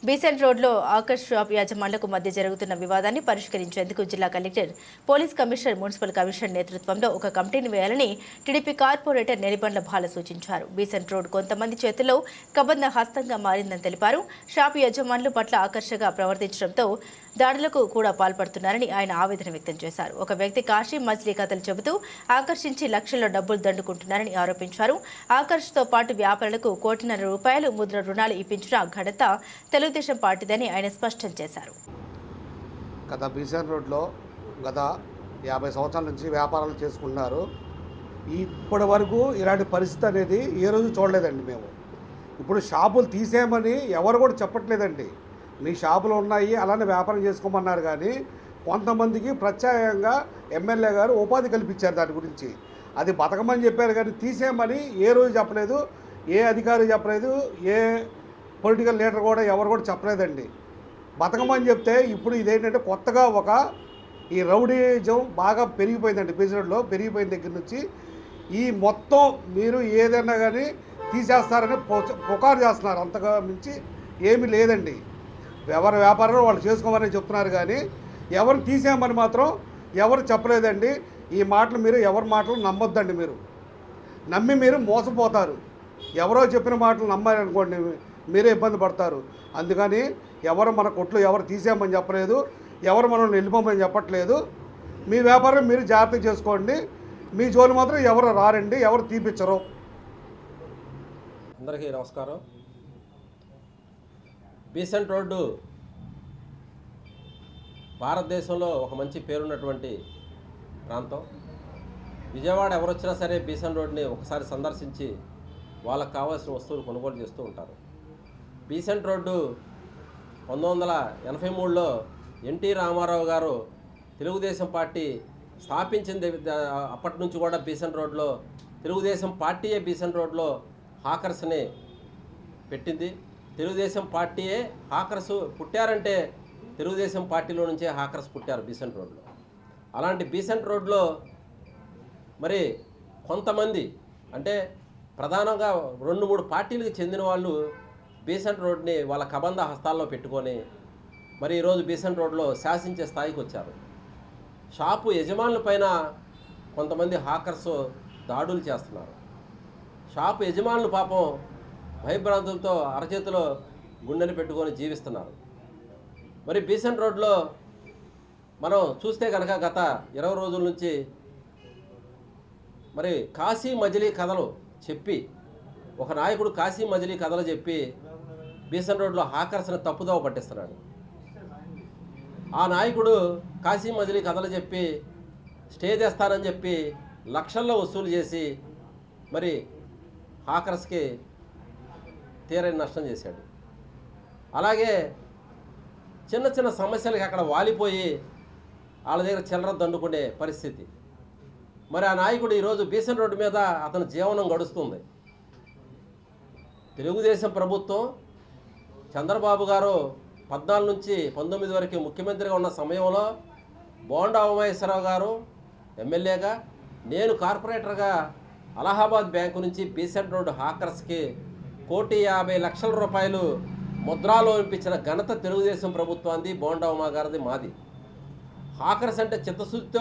Besant రోడ్లో Akarsh shop యాజమాన్లకు మధ్య జరుగుతున్న వివాదాన్ని పరిష్కరించేందుకు జిల్లా collector, police commissioner, municipal commissioner నేతృత్వంలో ఒక కమిటీని వేయాలని టీడీపీ కార్పొరేటర్ నెలిబండ్ల బాల సూచించారు. బీసెంట్ రోడ్ కొంతమంది చేతుల్లో కబంధ హస్తంగా మారిందని తెలిపారు. షాప్ యజమానుల పట్ల ఆకర్షగా ప్రవర్తించడంతో దాడులకు కూడా పాల్పడుతున్నారని ఆయన ఆవేదన వ్యక్తం చేశారు. ఒక వ్యక్తి కాశీ మజిలీ కథలు చెబుతూ ఆకర్షించి లక్షల్లో డబ్బులు దండుకుంటున్నారని ఆరోపించారు. ఆకర్ష్తో పాటు వ్యాపారులకు ₹1.5 కోటి ముద్ర రుణాలు ఇప్పించిన ఘనత తెలుగుదేశం పార్టీదని ఆయన స్పష్టం చేశారు. గత బీసెంట్ రోడ్లో గత 50 సంవత్సరాల నుంచి వ్యాపారాలు చేసుకుంటున్నారు. ఇప్పటి వరకు ఇలాంటి పరిస్థితి అనేది ఏ రోజు చూడలేదండి. మేము ఇప్పుడు షాపులు తీసేయమని ఎవరు కూడా చెప్పట్లేదండి. మీ షాపులు ఉన్నాయి, అలానే వ్యాపారం చేసుకోమన్నారు. కానీ కొంతమందికి ప్రత్యేకంగా ఎమ్మెల్యే గారు ఉపాధి కల్పించారు. దాని గురించి అది బతకమని చెప్పారు, కానీ తీసేయమని ఏ రోజు చెప్పలేదు. ఏ అధికారి చెప్పలేదు, ఏ పొలిటికల్ లీడర్ కూడా ఎవరు కూడా చెప్పలేదండి. బతకమని చెప్తే ఇప్పుడు ఇదేంటంటే కొత్తగా ఈ రౌడీజం బాగా పెరిగిపోయిందండి. బీసెంట్లో పెరిగిపోయిన దగ్గర నుంచి ఈ మొత్తం మీరు ఏదైనా కానీ తీసేస్తారని పుకారు చేస్తున్నారు. అంతగా మించి ఏమీ లేదండి. ఎవరి వ్యాపారంలో వాళ్ళు చేసుకోమని చెప్తున్నారు, కానీ ఎవరిని తీసేయమని మాత్రం ఎవరు చెప్పలేదండి. ఈ మాటలు మీరు ఎవరి మాటలు నమ్మొద్దండి. మీరు నమ్మి మీరు మోసపోతారు. ఎవరో చెప్పిన మాటలు నమ్మారనుకోండి, మీరే ఇబ్బంది పడతారు. అందుకని ఎవరు మన కొట్లు ఎవరు తీసేయమని చెప్పలేదు, ఎవరు మనల్ని వెళ్ళిపోమని చెప్పట్లేదు. మీ వ్యాపారం మీరు జాగ్రత్తగా చేసుకోండి. మీ జోలు మాత్రం ఎవరు రారండి, ఎవరు తీపిచ్చరు. అందరికీ నమస్కారం. బీసెంట్ రోడ్డు భారతదేశంలో ఒక మంచి పేరున్నటువంటి ప్రాంతం. విజయవాడ ఎవరు వచ్చినా సరే బీసెంట్ రోడ్ని ఒకసారి సందర్శించి వాళ్ళకు కావాల్సిన వస్తువులు కొనుగోలు చేస్తూ ఉంటారు. బీసెంట్ రోడ్డు 1983లో ఎన్టీ రామారావు గారు తెలుగుదేశం పార్టీ స్థాపించింది. అప్పటి నుంచి కూడా బీసెంట్ రోడ్లో తెలుగుదేశం పార్టీయే బీసెంట్ రోడ్లో హాకర్స్ని పెట్టింది. తెలుగుదేశం పార్టీయే హాకర్స్ పుట్టారంటే తెలుగుదేశం పార్టీలో నుంచే హాకర్స్ పుట్టారు బీసెంట్ రోడ్లో. అలాంటి బీసెంట్ రోడ్లో మరి కొంతమంది అంటే ప్రధానంగా 2-3 పార్టీలకు చెందిన వాళ్ళు బీసెంట్ రోడ్ని వాళ్ళ కబంధ హస్తాల్లో పెట్టుకొని మరి ఈరోజు బీసెంట్ రోడ్లో శాసించే స్థాయికి వచ్చారు. షాపు యజమానుల పైన కొంతమంది హాకర్స్ దాడులు చేస్తున్నారు. షాపు యజమానులు పాపం భయభ్రాంతులతో అరచేతిలో గుండెలు పెట్టుకొని జీవిస్తున్నారు. మరి బీసెంట్ రోడ్లో మనం చూస్తే కనుక గత 20 రోజుల నుంచి మరి కాశీ మజిలీ కథలు చెప్పి ఒక నాయకుడు కాశీ మజిలీ కథలు చెప్పి బీసెంట్ రోడ్లో హాకర్స్ని తప్పుదోవ పట్టిస్తున్నాడు. ఆ నాయకుడు కాశీ మజిలీ కథలు చెప్పి స్టే చేస్తానని చెప్పి లక్షల్లో వసూలు చేసి మరి హాకర్స్కి తీరని నష్టం చేశాడు. అలాగే చిన్న చిన్న సమస్యలకి అక్కడ వాలిపోయి వాళ్ళ దగ్గర చిల్లర దండుకునే పరిస్థితి. మరి ఆ నాయకుడు ఈరోజు బీసెంట్ రోడ్డు మీద అతని జీవనం గడుస్తుంది. తెలుగుదేశం ప్రభుత్వం చంద్రబాబు గారు 14 నుంచి 19 వరకు ముఖ్యమంత్రిగా ఉన్న సమయంలో బోండా ఉమామహేశ్వరరావు గారు ఎమ్మెల్యేగా, నేను కార్పొరేటర్గా అలహాబాద్ బ్యాంకు నుంచి బీసెంట్ రోడ్డు హాకర్స్కి ₹1,50,00,000 ముద్రాలో ఇప్పించిన ఘనత తెలుగుదేశం ప్రభుత్వాన్ని, బోండా ఉమా గారిది, మాది. హాకర్స్ అంటే చిత్తశుద్ధితో